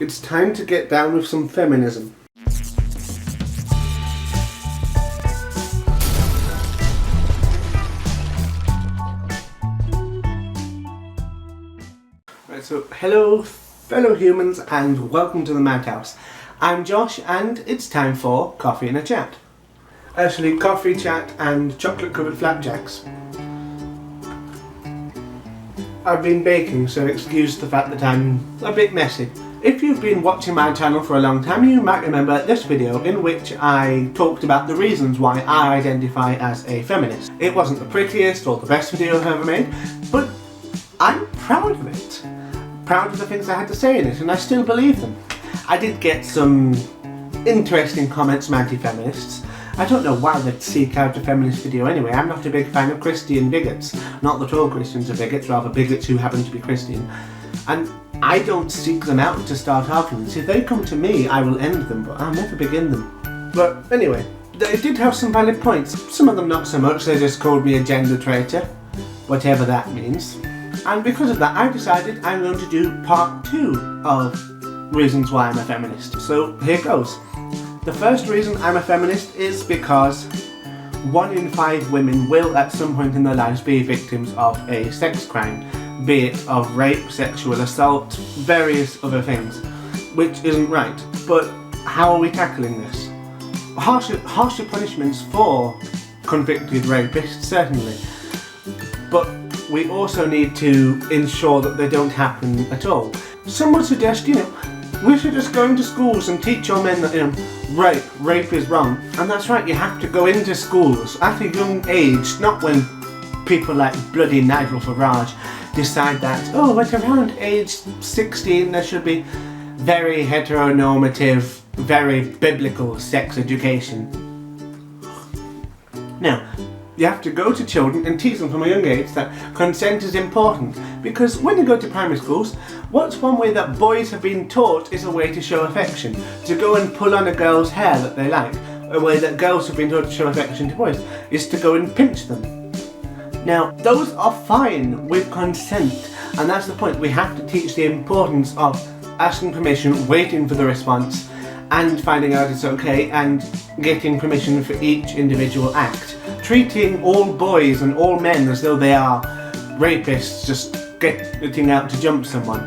It's time to get down with some feminism. Right, so hello fellow humans and welcome to the Madhouse. I'm Josh and it's time for Coffee and a Chat. Actually, coffee, chat and chocolate covered flapjacks. I've been baking, so excuse the fact that I'm a bit messy. If you've been watching my channel for a long time, you might remember this video in which I talked about the reasons why I identify as a feminist. It wasn't the prettiest or the best video I've ever made, but I'm proud of it. Proud of the things I had to say in it, and I still believe them. I did get some interesting comments from anti-feminists. I don't know why they'd seek out a feminist video anyway. I'm not a big fan of Christian bigots. Not that all Christians are bigots, rather bigots who happen to be Christian. And I don't seek them out to start arguments. If they come to me, I will end them, but I'll never begin them. But anyway, they did have some valid points. Some of them not so much. They just called me a gender traitor, whatever that means. And because of that, I decided I'm going to do part 2 of reasons why I'm a feminist. So here goes. The first reason I'm a feminist is because 1 in 5 women will at some point in their lives be victims of a sex crime, be it of rape, sexual assault, various other things, which isn't right. But how are we tackling this? Harsher punishments for convicted rapists, certainly, but we also need to ensure that they don't happen at all. Some would suggest, we should just go into schools and teach our men that, rape is wrong. And that's right, you have to go into schools at a young age, not when people like bloody Nigel Farage decide that, at around age 16 there should be very heteronormative, very biblical sex education. Now, you have to go to children and teach them from a young age that consent is important, because when you go to primary schools, what's one way that boys have been taught is a way to show affection? To go and pull on a girl's hair that they like. A way that girls have been taught to show affection to boys is to go and pinch them. Now, those are fine with consent, and that's the point. We have to teach the importance of asking permission, waiting for the response, and finding out it's okay, and getting permission for each individual act. Treating all boys and all men as though they are rapists just getting out to jump someone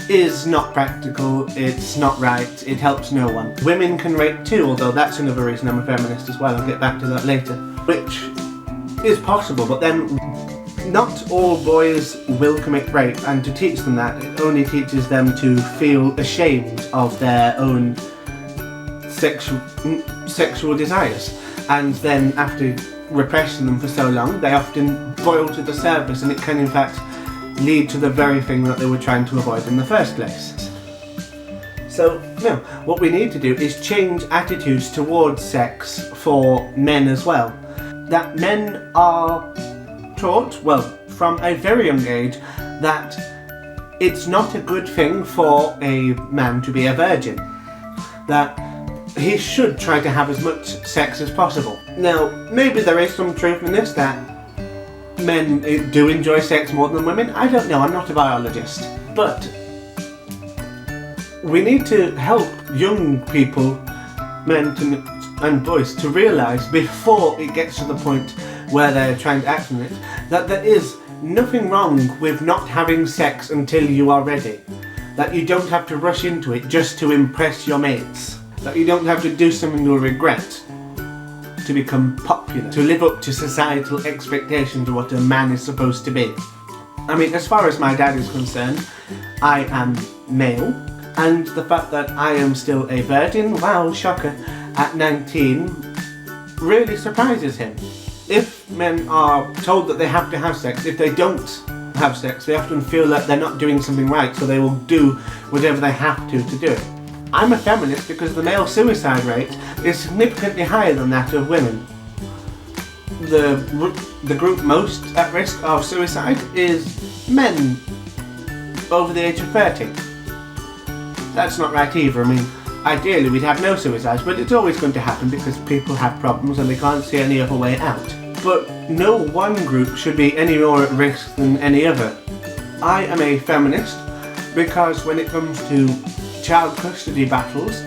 is not practical, it's not right, it helps no one. Women can rape too, although that's another reason I'm a feminist as well. I'll get back to that later. Which is possible, but then not all boys will commit rape, and to teach them that, it only teaches them to feel ashamed of their own sexual desires, and then after repressing them for so long, they often boil to the surface, and it can in fact lead to the very thing that they were trying to avoid in the first place. So, no, what we need to do is change attitudes towards sex for men as well. That men are taught, from a very young age, that it's not a good thing for a man to be a virgin. That he should try to have as much sex as possible. Now, maybe there is some truth in this, that men do enjoy sex more than women. I don't know, I'm not a biologist. But we need to help young people, men and boys, to realise before it gets to the point where they're trying to act on it, that there is nothing wrong with not having sex until you are ready. That you don't have to rush into it just to impress your mates. That you don't have to do something you'll regret to become popular, to live up to societal expectations of what a man is supposed to be. I mean, as far as my dad is concerned, I am male, and the fact that I am still a virgin, wow, shocker, at 19, really surprises him. If men are told that they have to have sex, if they don't have sex, they often feel that they're not doing something right, so they will do whatever they have to do it. I'm a feminist because the male suicide rate is significantly higher than that of women. The group most at risk of suicide is men over the age of 30. That's not right either. I mean, ideally we'd have no suicides, but it's always going to happen because people have problems and they can't see any other way out. But no one group should be any more at risk than any other. I am a feminist because when it comes to child custody battles,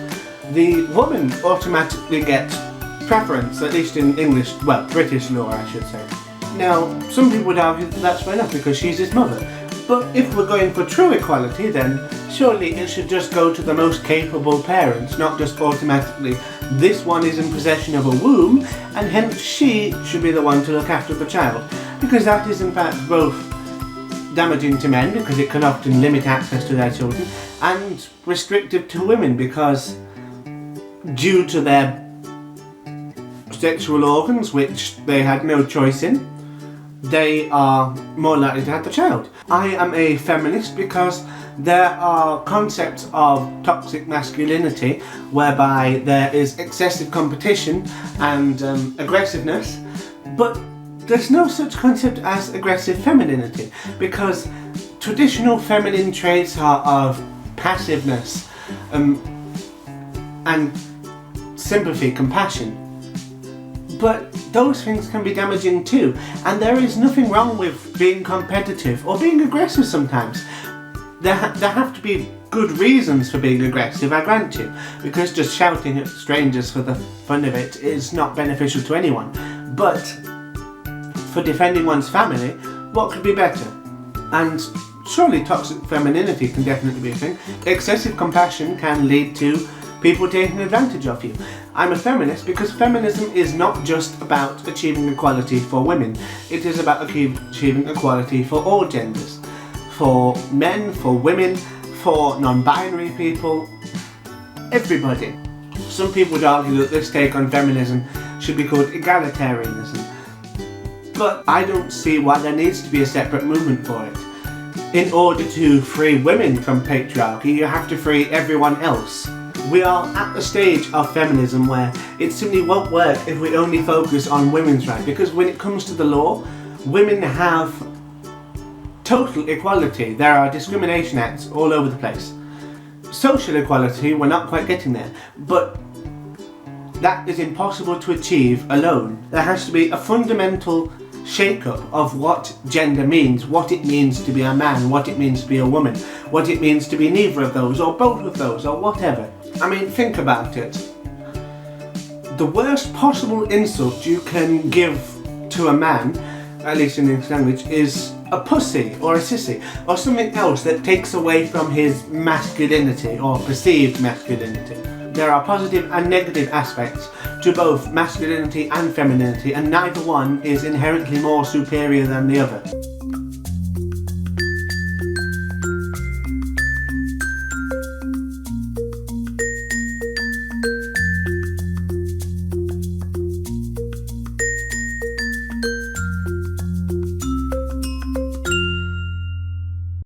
the woman automatically gets preference, at least in English, well, British law I should say. Now, some people would argue that that's fair enough because she's his mother, but if we're going for true equality, then surely it should just go to the most capable parents, not just automatically this one is in possession of a womb and hence she should be the one to look after the child, because that is in fact both damaging to men because it can often limit access to their children, and restrictive to women because due to their sexual organs, which they had no choice in, they are more likely to have the child. I am a feminist because there are concepts of toxic masculinity whereby there is excessive competition and aggressiveness, but there's no such concept as aggressive femininity, because traditional feminine traits are of passiveness and sympathy, compassion. But those things can be damaging too, and there is nothing wrong with being competitive or being aggressive sometimes. There have to be good reasons for being aggressive, I grant you, because just shouting at strangers for the fun of it is not beneficial to anyone. But for defending one's family, what could be better? And surely toxic femininity can definitely be a thing. Excessive compassion can lead to people taking advantage of you. I'm a feminist because feminism is not just about achieving equality for women, it is about achieving equality for all genders. For men, for women, for non-binary people, everybody. Some people would argue that this take on feminism should be called egalitarianism, but I don't see why there needs to be a separate movement for it. In order to free women from patriarchy, you have to free everyone else. We are at the stage of feminism where it simply won't work if we only focus on women's rights, because when it comes to the law, women have total equality. There are discrimination acts all over the place. Social equality, we're not quite getting there, but that is impossible to achieve alone. There has to be a fundamental shake-up of what gender means, what it means to be a man, what it means to be a woman, what it means to be neither of those, or both of those, or whatever. I mean, think about it. The worst possible insult you can give to a man, at least in English language, is a pussy or a sissy, or something else that takes away from his masculinity or perceived masculinity. There are positive and negative aspects to both masculinity and femininity, and neither one is inherently more superior than the other.